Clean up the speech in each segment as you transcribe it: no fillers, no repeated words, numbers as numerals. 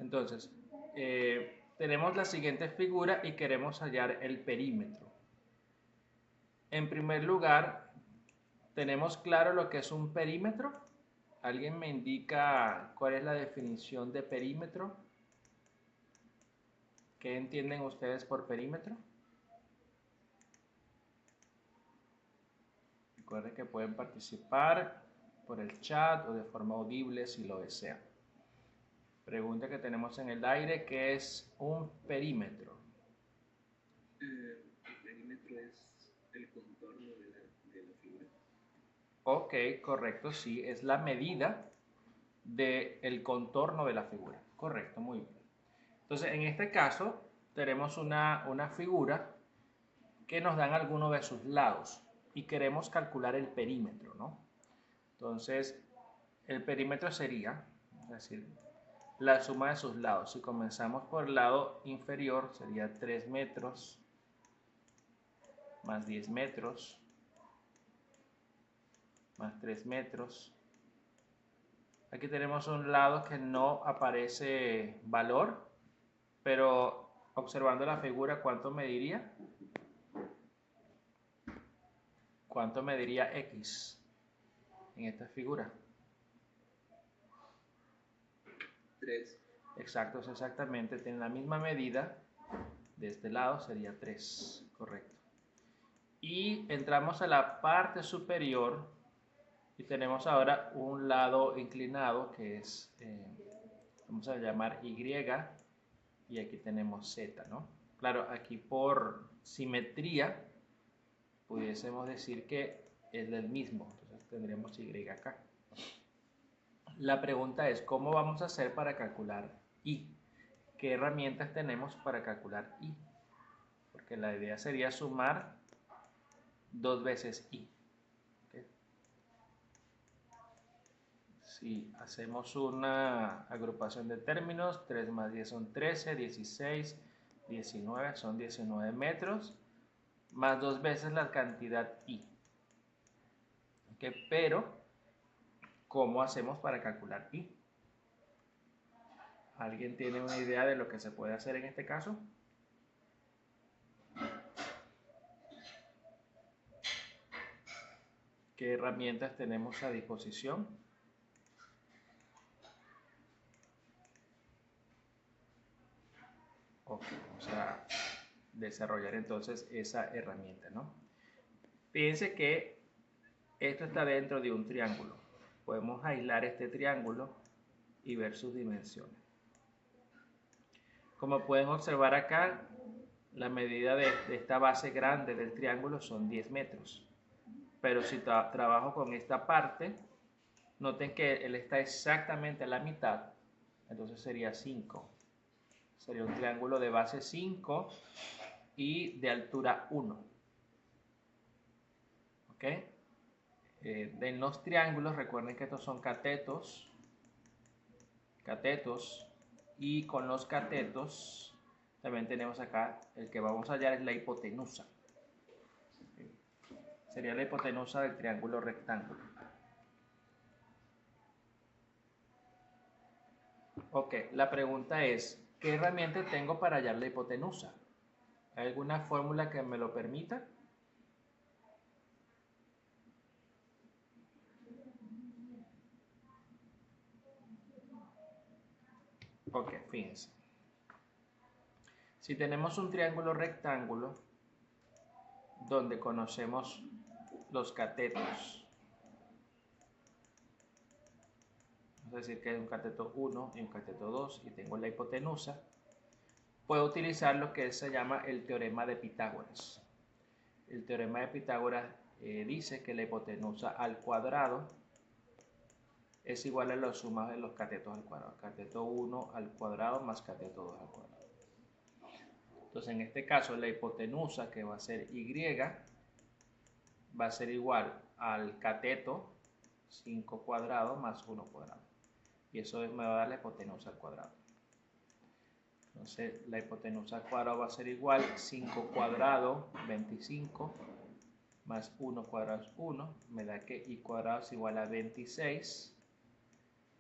Entonces, tenemos la siguiente figura y queremos hallar el perímetro. En primer lugar, ¿tenemos claro lo que es un perímetro? ¿Alguien me indica cuál es la definición de perímetro? ¿Qué entienden ustedes por perímetro? Recuerden que pueden participar por el chat o de forma audible si lo desean. Pregunta que tenemos en el aire, ¿qué es un perímetro? El perímetro es el contorno de la figura. Ok, correcto, sí, es la medida del contorno de la figura. Correcto, muy bien. Entonces, en este caso, tenemos una figura que nos dan algunos de sus lados y queremos calcular el perímetro, ¿no? Entonces, el perímetro sería, es decir, la suma de sus lados. Si comenzamos por el lado inferior, sería 3 metros más 10 metros más 3 metros. Aquí tenemos un lado que no aparece valor, pero observando la figura, ¿cuánto mediría? ¿Cuánto mediría X en esta figura? 3. Exacto, es exactamente, tiene la misma medida. De este lado sería 3, correcto. Y entramos a la parte superior y tenemos ahora un lado inclinado que es, vamos a llamar Y, y aquí tenemos Z, ¿no? Claro, aquí por simetría pudiésemos decir que es del mismo, entonces tendremos Y acá. La pregunta es, ¿cómo vamos a hacer para calcular I? ¿Qué herramientas tenemos para calcular I? Porque la idea sería sumar 2 veces I. ¿Okay? Si hacemos una agrupación de términos, 3 más 10 son 13, 16, 19, son 19 metros, más 2 veces la cantidad I. ¿Okay? Pero, ¿cómo hacemos para calcular I? ¿Alguien tiene una idea de lo que se puede hacer en este caso? ¿Qué herramientas tenemos a disposición? Ok, vamos a desarrollar entonces esa herramienta, ¿no? Fíjense que esto está dentro de un triángulo. Podemos aislar este triángulo y ver sus dimensiones. Como pueden observar acá, la medida de esta base grande del triángulo son 10 metros. Pero si trabajo con esta parte, noten que él está exactamente a la mitad, entonces sería 5. Sería un triángulo de base 5 y de altura 1. ¿Ok? En los triángulos, recuerden que estos son catetos, y con los catetos también tenemos acá, el que vamos a hallar es la hipotenusa. Sería la hipotenusa del triángulo rectángulo. Ok, la pregunta es, ¿qué herramienta tengo para hallar la hipotenusa? ¿Hay alguna fórmula que me lo permita? Ok, fíjense. Si tenemos un triángulo rectángulo donde conocemos los catetos, es decir, que hay un cateto 1 y un cateto 2 y tengo la hipotenusa, puedo utilizar lo que se llama el teorema de Pitágoras. El teorema de Pitágoras dice que la hipotenusa al cuadrado es igual a la suma de los catetos al cuadrado. Cateto 1 al cuadrado más cateto 2 al cuadrado. Entonces, en este caso, la hipotenusa, que va a ser Y, va a ser igual al cateto 5 cuadrado más 1 cuadrado. Y eso me va a dar la hipotenusa al cuadrado. Entonces, la hipotenusa al cuadrado va a ser igual 5 cuadrado, 25, más 1 cuadrado es 1. Me da que I cuadrado es igual a 26.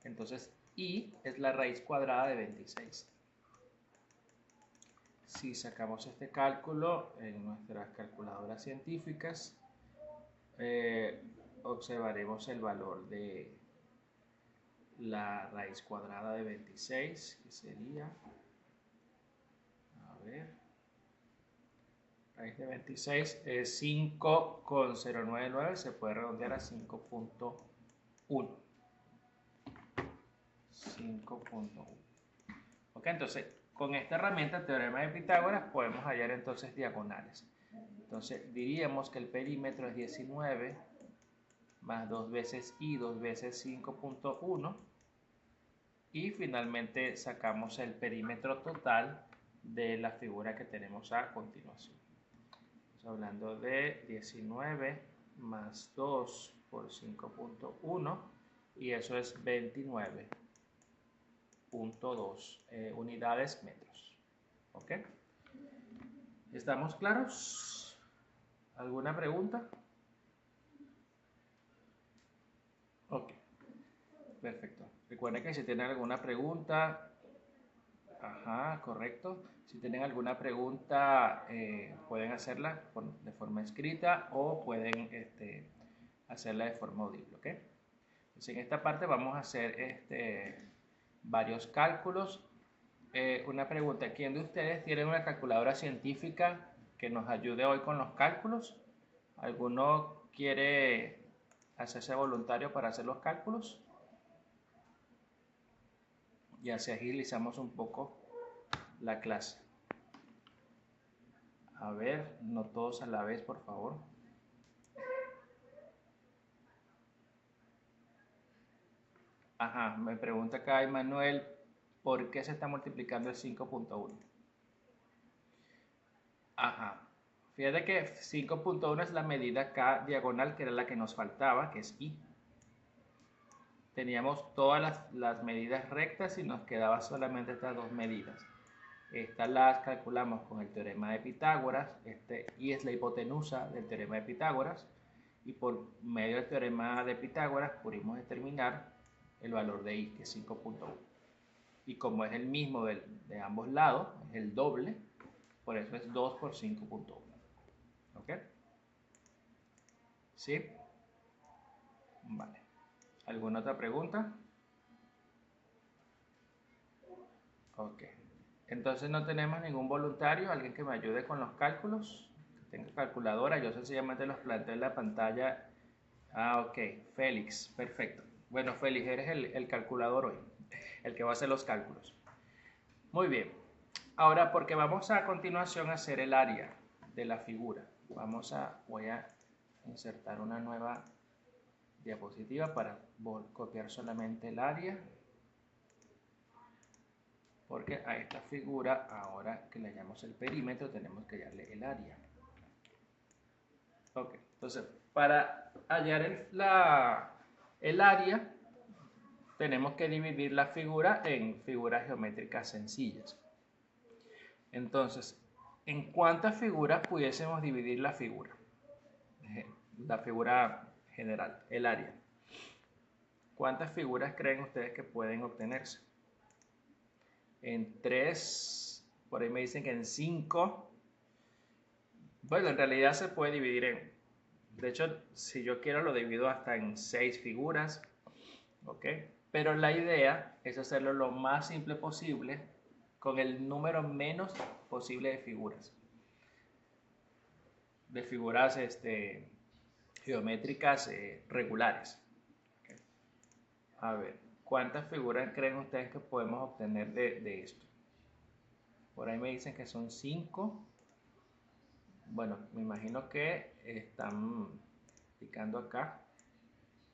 Entonces, y es la raíz cuadrada de 26. Si sacamos este cálculo en nuestras calculadoras científicas, observaremos el valor de la raíz cuadrada de 26, que sería, a ver, raíz de 26 es 5,099, se puede redondear a 5.1. 5.1. Ok, entonces con esta herramienta, teorema de Pitágoras, podemos hallar entonces diagonales. Entonces diríamos que el perímetro es 19 más 2 veces i, 2 veces 5.1, y finalmente sacamos el perímetro total de la figura que tenemos a continuación. Estamos hablando de 19 más 2 por 5.1, y eso es 29.2 unidades metros. ¿Ok? ¿Estamos claros? ¿Alguna pregunta? Ok, perfecto. Recuerden que si tienen alguna pregunta, correcto. Si tienen alguna pregunta, pueden hacerla de forma escrita o pueden hacerla de forma audible, ¿ok? Entonces, en esta parte vamos a hacer varios cálculos. Una pregunta, ¿quién de ustedes tiene una calculadora científica que nos ayude hoy con los cálculos? ¿Alguno quiere hacerse voluntario para hacer los cálculos? Y así agilizamos un poco la clase. A ver, no todos a la vez, por favor. Me pregunta acá Emanuel, ¿por qué se está multiplicando el 5.1? Fíjate que 5.1 es la medida acá diagonal, que era la que nos faltaba, que es i. Teníamos todas las medidas rectas y nos quedaba solamente estas dos medidas. Estas las calculamos con el teorema de Pitágoras, y es la hipotenusa del teorema de Pitágoras, y por medio del teorema de Pitágoras pudimos determinar el valor de i, que es 5.1. Y como es el mismo de ambos lados, es el doble, por eso es 2 por 5.1. ¿Ok? ¿Sí? Vale. ¿Alguna otra pregunta? Ok. Entonces no tenemos ningún voluntario, alguien que me ayude con los cálculos, que tenga calculadora. Yo sencillamente los planteo en la pantalla. Ok, Félix, perfecto. Bueno, Félix, eres el calculador hoy, el que va a hacer los cálculos. Muy bien. Ahora, porque vamos a continuación a hacer el área de la figura. Voy a insertar una nueva diapositiva para copiar solamente el área. Porque a esta figura, ahora que le hallamos el perímetro, tenemos que hallarle el área. Ok, entonces, para hallar el área, tenemos que dividir la figura en figuras geométricas sencillas. Entonces, ¿en cuántas figuras pudiésemos dividir la figura? La figura general, el área. ¿Cuántas figuras creen ustedes que pueden obtenerse? En 3, por ahí me dicen que en 5. Bueno, en realidad se puede dividir de hecho, si yo quiero lo divido hasta en 6 figuras, ¿ok? Pero la idea es hacerlo lo más simple posible con el número menos posible de figuras. De figuras geométricas regulares. ¿Okay? A ver, ¿cuántas figuras creen ustedes que podemos obtener de esto? Por ahí me dicen que son 5. Bueno, me imagino que están picando acá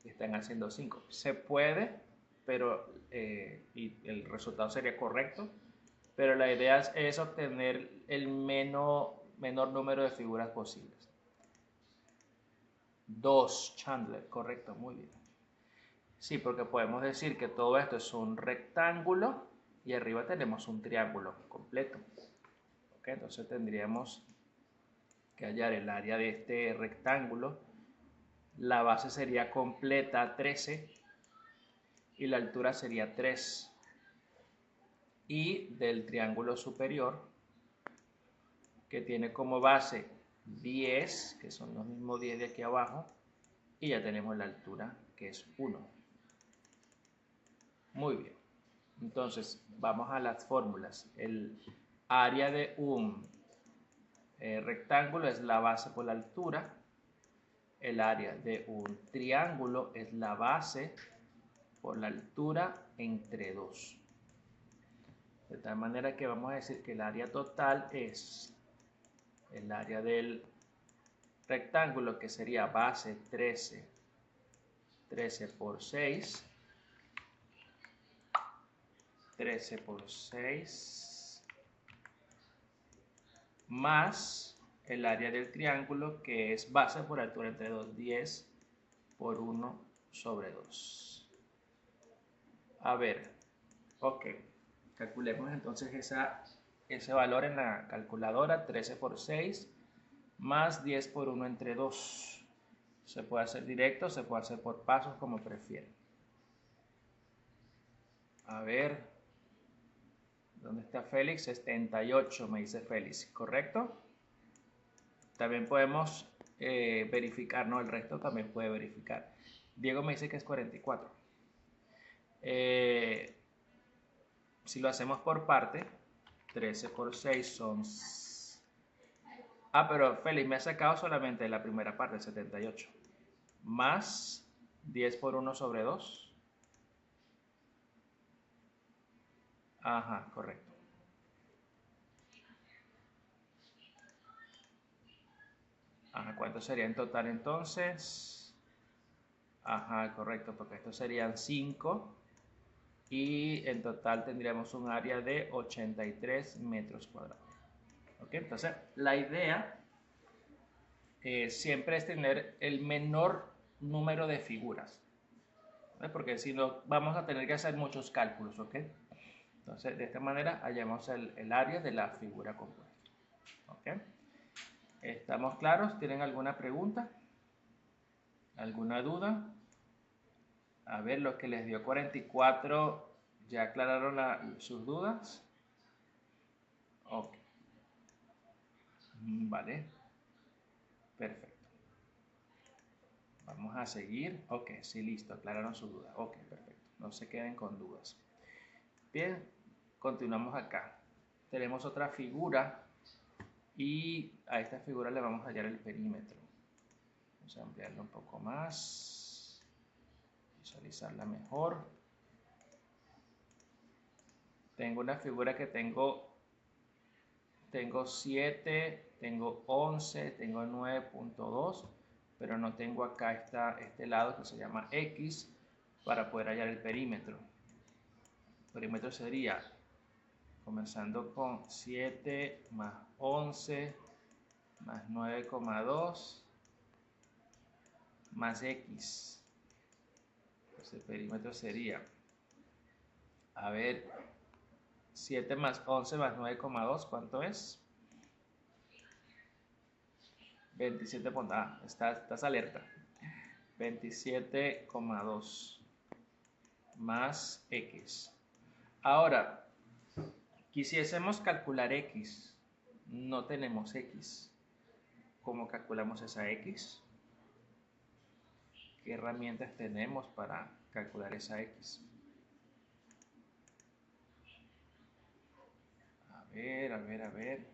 y están haciendo 5. Se puede, pero y el resultado sería correcto, pero la idea es obtener el menor número de figuras posibles. 2, Chandler, correcto, muy bien. Sí, porque podemos decir que todo esto es un rectángulo y arriba tenemos un triángulo completo. ¿Okay? Entonces tendríamos que hallar el área de este rectángulo. La base sería completa 13 y la altura sería 3. Y del triángulo superior, que tiene como base 10, que son los mismos 10 de aquí abajo, y ya tenemos la altura, que es 1. Muy bien. Entonces, vamos a las fórmulas. El área de un rectángulo es la base por la altura. El área de un triángulo es la base por la altura entre 2. De tal manera que vamos a decir que el área total es el área del rectángulo, que sería base 13 por 6, 13 por 6, más el área del triángulo, que es base por altura entre 2, 10 por 1 sobre 2. A ver, ok, calculemos entonces ese valor en la calculadora. 13 por 6 más 10 por 1 entre 2. Se puede hacer directo, se puede hacer por pasos, como prefieren. A ver, ¿dónde está Félix? 78, me dice Félix, ¿correcto? También podemos verificar, ¿no? El resto también puede verificar. Diego me dice que es 44. Si lo hacemos por parte, 13 por 6 son... Ah, pero Félix me ha sacado solamente la primera parte, 78. Más 10 por 1 sobre 2. Ajá, correcto. Ajá, ¿cuánto sería en total entonces? Ajá, correcto, porque estos serían 5. Y en total tendríamos un área de 83 metros cuadrados. ¿Ok? Entonces, la idea siempre es tener el menor número de figuras, ¿vale? Porque si no, vamos a tener que hacer muchos cálculos, ¿ok? Entonces, de esta manera hallamos el área de la figura compuesta. ¿Ok? ¿Estamos claros? ¿Tienen alguna pregunta? ¿Alguna duda? A ver, los que les dio 44, ¿ya aclararon sus dudas? Ok. Vale. Perfecto. Vamos a seguir. Ok, sí, listo. Aclararon sus dudas. Ok, perfecto. No se queden con dudas. Bien, continuamos acá. Tenemos otra figura y a esta figura le vamos a hallar el perímetro. Vamos a ampliarla un poco más. Visualizarla mejor. Tengo una figura que tengo 7, tengo 11, tengo 9.2, pero no tengo acá este lado que se llama X para poder hallar el perímetro. El perímetro sería, comenzando con 7 más 11 más 9,2 más X. Entonces el perímetro sería, a ver, 7 más 11 más 9,2, ¿cuánto es? 27. Ah, estás alerta. 27,2 más X. Ahora, quisiésemos calcular X. No tenemos X. ¿Cómo calculamos esa X? ¿Qué herramientas tenemos para calcular esa X? A ver.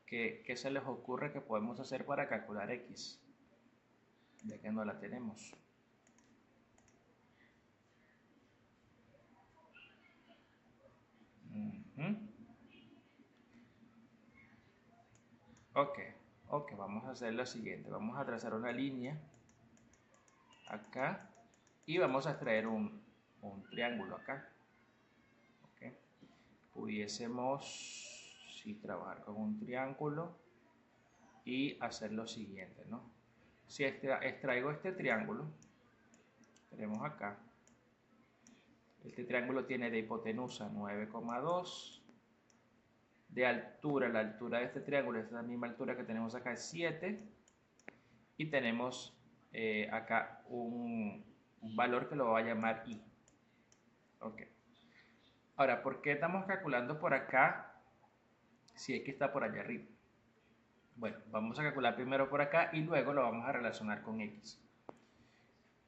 ¿Qué se les ocurre que podemos hacer para calcular X? Ya que no la tenemos. Ok, vamos a hacer lo siguiente. Vamos a trazar una línea acá y vamos a extraer un triángulo acá. Okay. Pudiésemos trabajar con un triángulo y hacer lo siguiente, ¿no? Si extraigo este triángulo, tenemos acá, este triángulo tiene de hipotenusa 9,2, de altura, la altura de este triángulo es la misma altura que tenemos acá, es 7, y tenemos acá un valor que lo voy a llamar i. Ok. Ahora, ¿por qué estamos calculando por acá si x está por allá arriba? Bueno, vamos a calcular primero por acá y luego lo vamos a relacionar con x.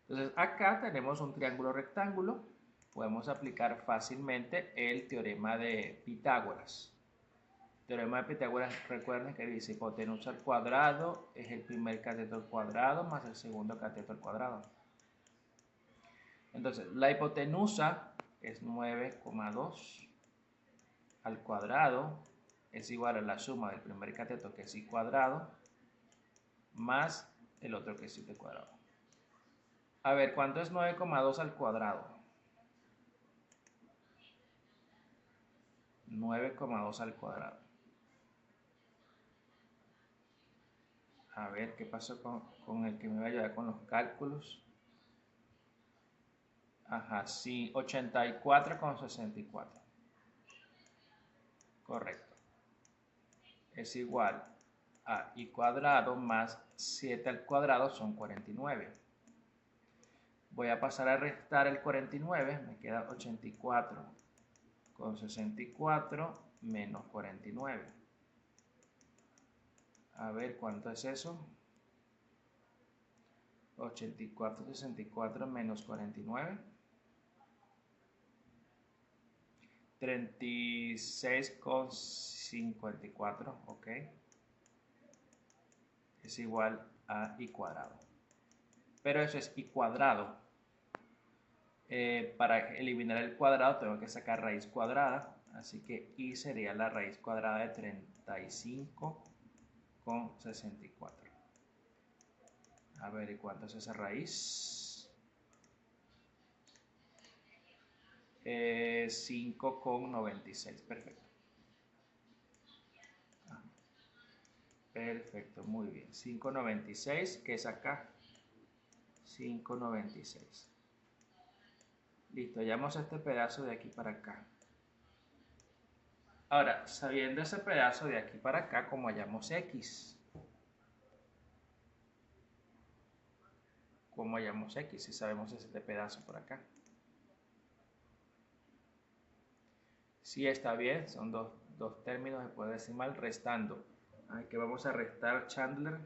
Entonces, acá tenemos un triángulo rectángulo. Podemos aplicar fácilmente el teorema de Pitágoras. Teorema de Pitágoras, recuerden que dice hipotenusa al cuadrado es el primer cateto al cuadrado más el segundo cateto al cuadrado. Entonces, la hipotenusa es 9,2 al cuadrado es igual a la suma del primer cateto, que es i cuadrado, más el otro, que es 7 cuadrado. A ver, ¿cuánto es 9,2 al cuadrado? 9,2 al cuadrado. A ver, ¿qué pasó con el que me va a ayudar con los cálculos? Ajá, sí, 84,64. Correcto. Es igual a i cuadrado más 7 al cuadrado son 49. Voy a pasar a restar el 49, me queda 84,64 menos 49. A ver, ¿cuánto es eso? 84,64 menos 49. 36,54, ok. Es igual a i cuadrado. Pero eso es i cuadrado. Para eliminar el cuadrado tengo que sacar raíz cuadrada. Así que i sería la raíz cuadrada de 35,64. A ver, ¿y cuánto es esa raíz? 5,96. Perfecto. Perfecto, muy bien. 5,96, que es acá. 5,96. Listo, hallamos este pedazo de aquí para acá. Ahora, sabiendo ese pedazo de aquí para acá, ¿cómo hallamos x? ¿Cómo hallamos x si sabemos este pedazo por acá? Sí, está bien, son dos términos después de decimal restando. Aquí vamos a restar, Chandler.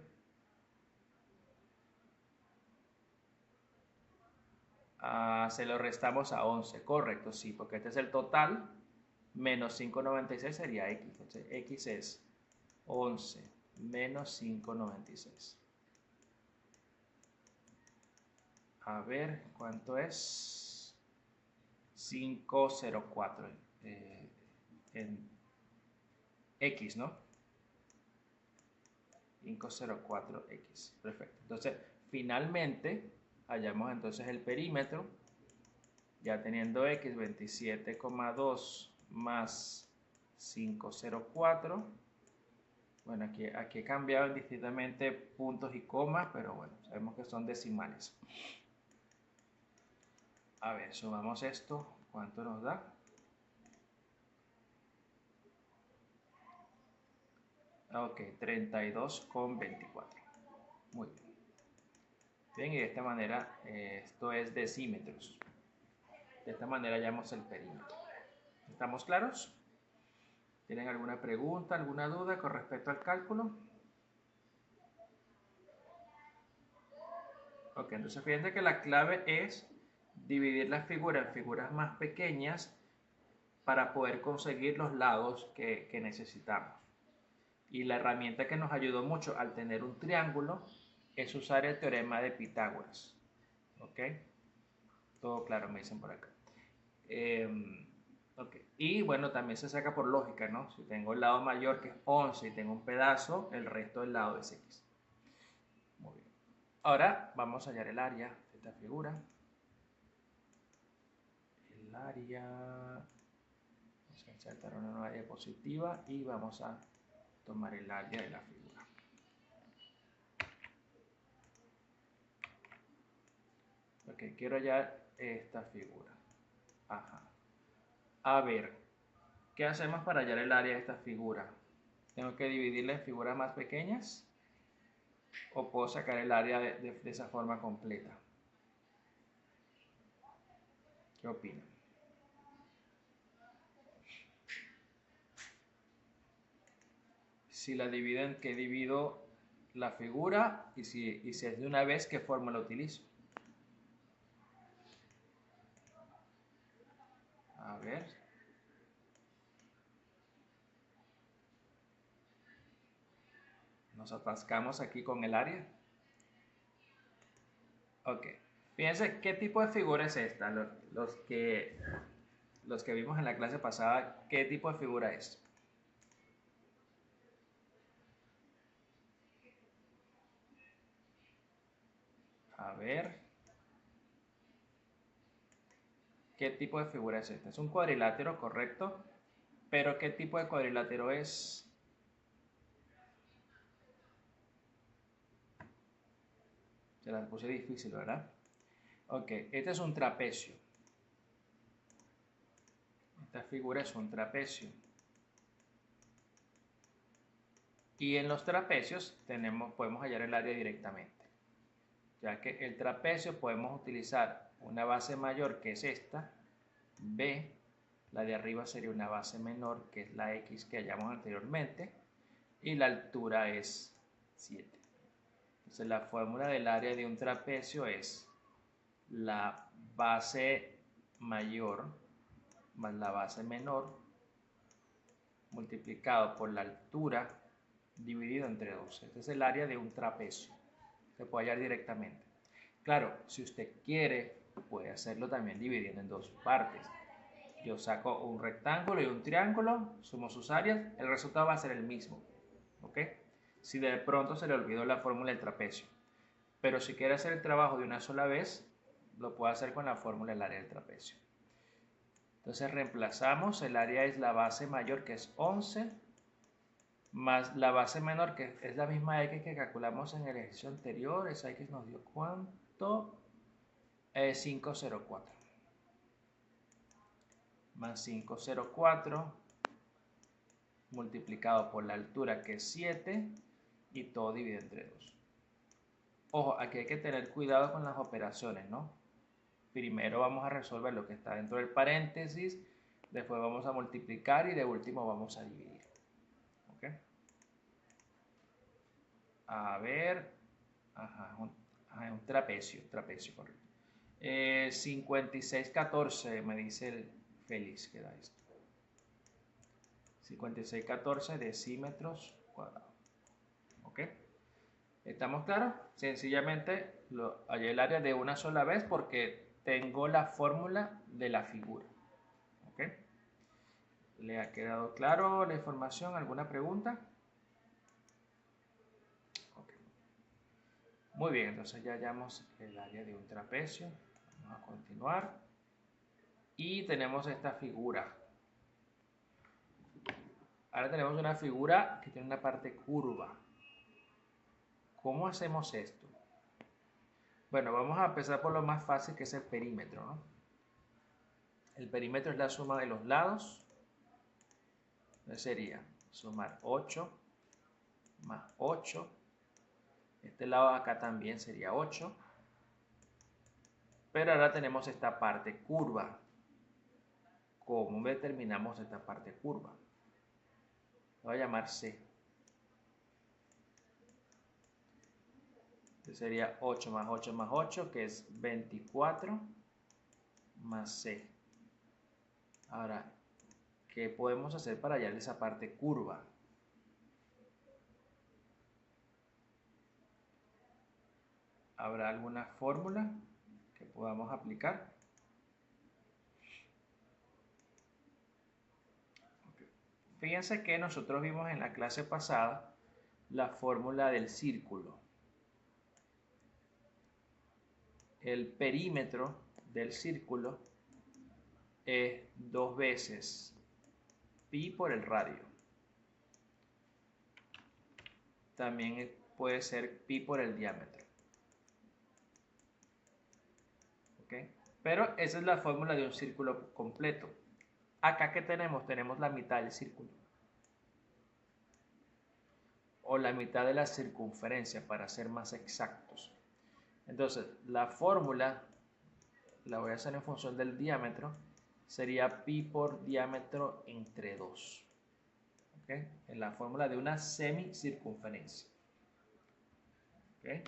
Se lo restamos a 11, correcto, sí, porque este es el total, menos 5,96 sería x. Entonces, x es 11 menos 5,96. A ver, ¿cuánto es? 5,04 en x, ¿no? 5,04x, perfecto. Entonces, finalmente, hallamos entonces el perímetro, ya teniendo x 27,2 más 5,04. Bueno, aquí he cambiado indistintamente puntos y comas, pero bueno, sabemos que son decimales. A ver, sumamos esto, ¿cuánto nos da? Ok, 32,24. Muy bien. Bien, y de esta manera, esto es decímetros. De esta manera hallamos el perímetro. ¿Estamos claros? ¿Tienen alguna pregunta, alguna duda con respecto al cálculo? Ok, entonces fíjense que la clave es dividir la figura en figuras más pequeñas para poder conseguir los lados que necesitamos. Y la herramienta que nos ayudó mucho al tener un triángulo es usar el teorema de Pitágoras. ¿Ok? Todo claro, me dicen por acá. Okay. Y bueno, también se saca por lógica, ¿no? Si tengo el lado mayor que es 11 y tengo un pedazo, el resto del lado es x. Muy bien. Ahora vamos a hallar el área de esta figura. El área... Vamos a insertar una nueva diapositiva y vamos a tomar el área de la figura. Ok, quiero hallar esta figura. Ajá. A ver, ¿qué hacemos para hallar el área de esta figura? ¿Tengo que dividirla en figuras más pequeñas? o puedo sacar el área de esa forma completa. ¿Qué opinan? Si la dividen, ¿qué divido la figura? Y si es de una vez, ¿qué fórmula utilizo? A ver. Nos atascamos aquí con el área. Ok. Fíjense qué tipo de figura es esta. Los que vimos en la clase pasada, ¿qué tipo de figura es? A ver. ¿Qué tipo de figura es esta? Es un cuadrilátero, correcto. Pero ¿qué tipo de cuadrilátero es? Se las puse difícil, ¿verdad? Ok, este es un trapecio. Esta figura es un trapecio. Y en los trapecios podemos hallar el área directamente. Ya que el trapecio podemos utilizar una base mayor, que es esta, B. La de arriba sería una base menor, que es la X que hallamos anteriormente. Y la altura es 7. Entonces la fórmula del área de un trapecio es la base mayor más la base menor multiplicado por la altura dividido entre 2. Este es el área de un trapecio. Se puede hallar directamente. Claro, si usted quiere, puede hacerlo también dividiendo en dos partes. Yo saco un rectángulo y un triángulo, sumo sus áreas, el resultado va a ser el mismo. ¿Ok? Si de pronto se le olvidó la fórmula del trapecio. Pero si quiere hacer el trabajo de una sola vez, lo puede hacer con la fórmula del área del trapecio. Entonces reemplazamos, el área es la base mayor, que es 11, más la base menor, que es la misma X que calculamos en el ejercicio anterior. Esa X nos dio ¿cuánto? 504. Más 504 multiplicado por la altura, que es 7, y todo dividido entre 2. Ojo, aquí hay que tener cuidado con las operaciones, ¿no? Primero vamos a resolver lo que está dentro del paréntesis, después vamos a multiplicar y de último vamos a dividir. ¿Ok? A ver, ajá, un trapecio, correcto. 5614 me dice el Félix que da esto. 5614 decímetros cuadrados. ¿Ok? ¿Estamos claros? Sencillamente hallé el área de una sola vez porque tengo la fórmula de la figura. ¿Ok? ¿Le ha quedado claro la información? ¿Alguna pregunta? Okay. Muy bien, entonces ya hallamos el área de un trapecio. Vamos a continuar. Y tenemos esta figura. Ahora tenemos una figura que tiene una parte curva. ¿Cómo hacemos esto? Bueno, vamos a empezar por lo más fácil, que es el perímetro, ¿no? El perímetro es la suma de los lados. Entonces sería sumar 8 más 8. Este lado acá también sería 8. Pero ahora tenemos esta parte curva. ¿Cómo determinamos esta parte curva? Lo voy a llamar C. Entonces sería 8 más 8 más 8, que es 24, más C. Ahora, ¿qué podemos hacer para hallar esa parte curva? ¿Habrá alguna fórmula que podamos aplicar? Okay. Fíjense que nosotros vimos en la clase pasada la fórmula del círculo. El perímetro del círculo es 2 veces pi por el radio. También puede ser pi por el diámetro. ¿Ok? Pero esa es la fórmula de un círculo completo. Acá, ¿qué tenemos? Tenemos la mitad del círculo. o la mitad de la circunferencia, para ser más exactos. Entonces, la fórmula la voy a hacer en función del diámetro, sería pi por diámetro entre 2. ¿Okay? En la fórmula de una semicircunferencia. ¿Okay?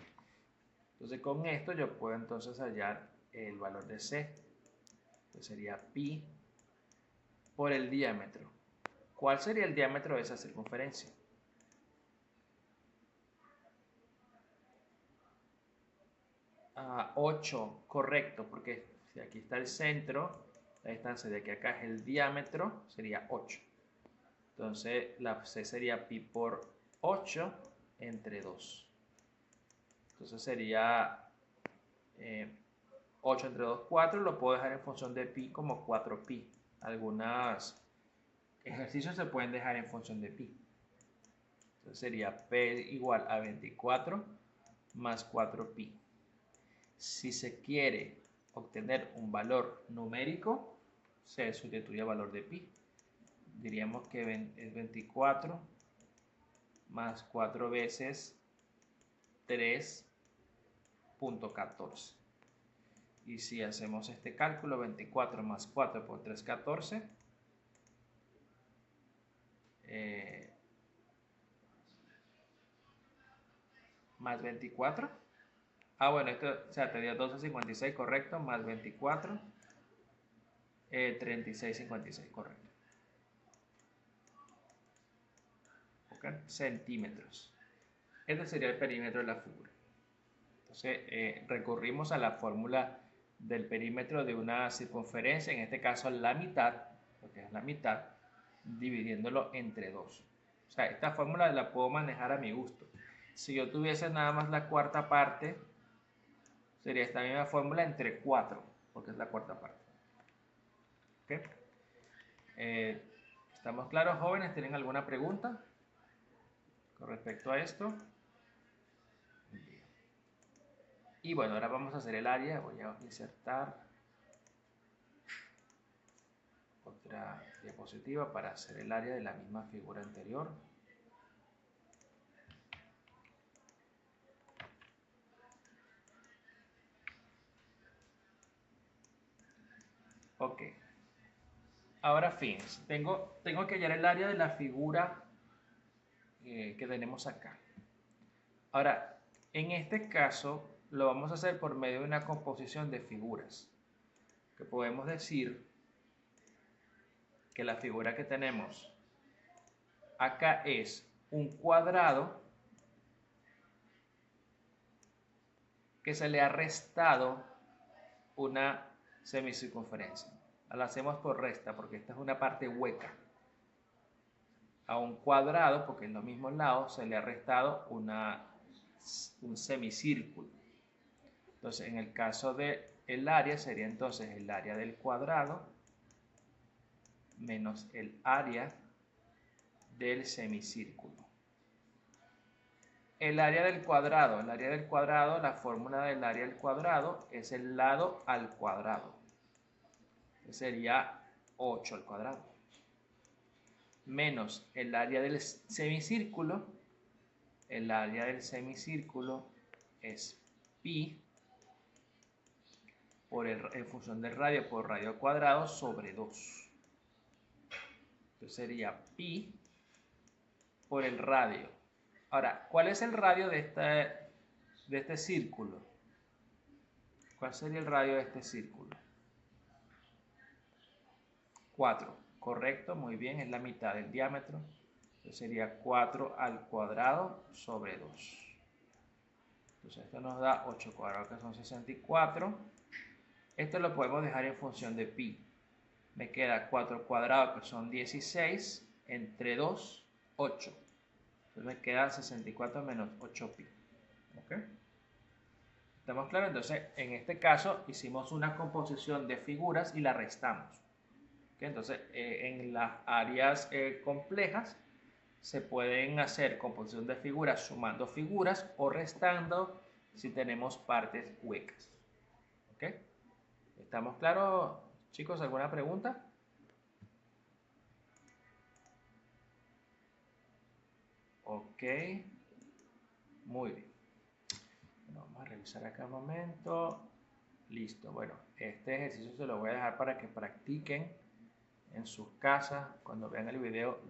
Entonces, con esto yo puedo entonces hallar el valor de C, que sería pi por el diámetro. ¿Cuál sería el diámetro de esa circunferencia? Ah, 8, correcto, porque si aquí está el centro, la distancia de aquí a acá es el diámetro, sería 8. Entonces la C sería pi por 8 entre 2. Entonces sería 8 entre 2, 4. Lo puedo dejar en función de pi como 4pi. Algunos ejercicios se pueden dejar en función de pi. Entonces sería P igual a 24 más 4pi. Si se quiere obtener un valor numérico, se sustituye el valor de pi. Diríamos que es 24 más 4 veces 3.14. Y si hacemos este cálculo, 24 más 4 por 3, 14. Más 24. Ah, bueno, esto, o sea, te dio 12.56, correcto, más 24, 36.56, correcto. ¿Ok? Centímetros. Este sería el perímetro de la figura. Entonces, recurrimos a la fórmula del perímetro de una circunferencia, en este caso la mitad, porque es la mitad, dividiéndolo entre 2. O sea, esta fórmula la puedo manejar a mi gusto. Si yo tuviese nada más la cuarta parte, sería esta misma fórmula entre 4, porque es la cuarta parte. ¿Okay? ¿Estamos claros, jóvenes? ¿Tienen alguna pregunta con respecto a esto? Bien. Y bueno, ahora vamos a hacer el área. Voy a insertar otra diapositiva para hacer el área de la misma figura anterior. Ok. Ahora, fíjense, tengo que hallar el área de la figura que tenemos acá. Ahora, en este caso, lo vamos a hacer por medio de una composición de figuras. Que podemos decir que la figura que tenemos acá es un cuadrado que se le ha restado una semicircunferencia. La hacemos por resta porque esta es una parte hueca. A un cuadrado, porque en los mismos lados, se le ha restado un semicírculo. Entonces, en el caso del área, sería entonces el área del cuadrado menos el área del semicírculo. El área del cuadrado, la fórmula del área del cuadrado es el lado al cuadrado. Sería 8 al cuadrado. Menos el área del semicírculo. El área del semicírculo es pi en función del radio por radio cuadrado sobre 2. Entonces sería pi por el radio. Ahora, ¿cuál es el radio de este círculo? ¿Cuál sería el radio de este círculo? 4, correcto, muy bien, es la mitad del diámetro. Entonces sería 4 al cuadrado sobre 2. Entonces esto nos da 8 cuadrados, que son 64. Esto lo podemos dejar en función de pi. Me queda 4 cuadrados, que son 16, entre 2, 8. Entonces me queda 64 menos 8pi. ¿Ok? ¿Estamos claros? Entonces, en este caso, hicimos una composición de figuras y la restamos. ¿Okay? Entonces, en las áreas complejas, se pueden hacer composición de figuras sumando figuras o restando si tenemos partes huecas. ¿Ok? ¿Estamos claros, chicos? ¿Alguna pregunta? Ok. Ok. Muy bien. Bueno, vamos a revisar acá un momento. Listo. Bueno, este ejercicio se lo voy a dejar para que practiquen en sus casas cuando vean el video.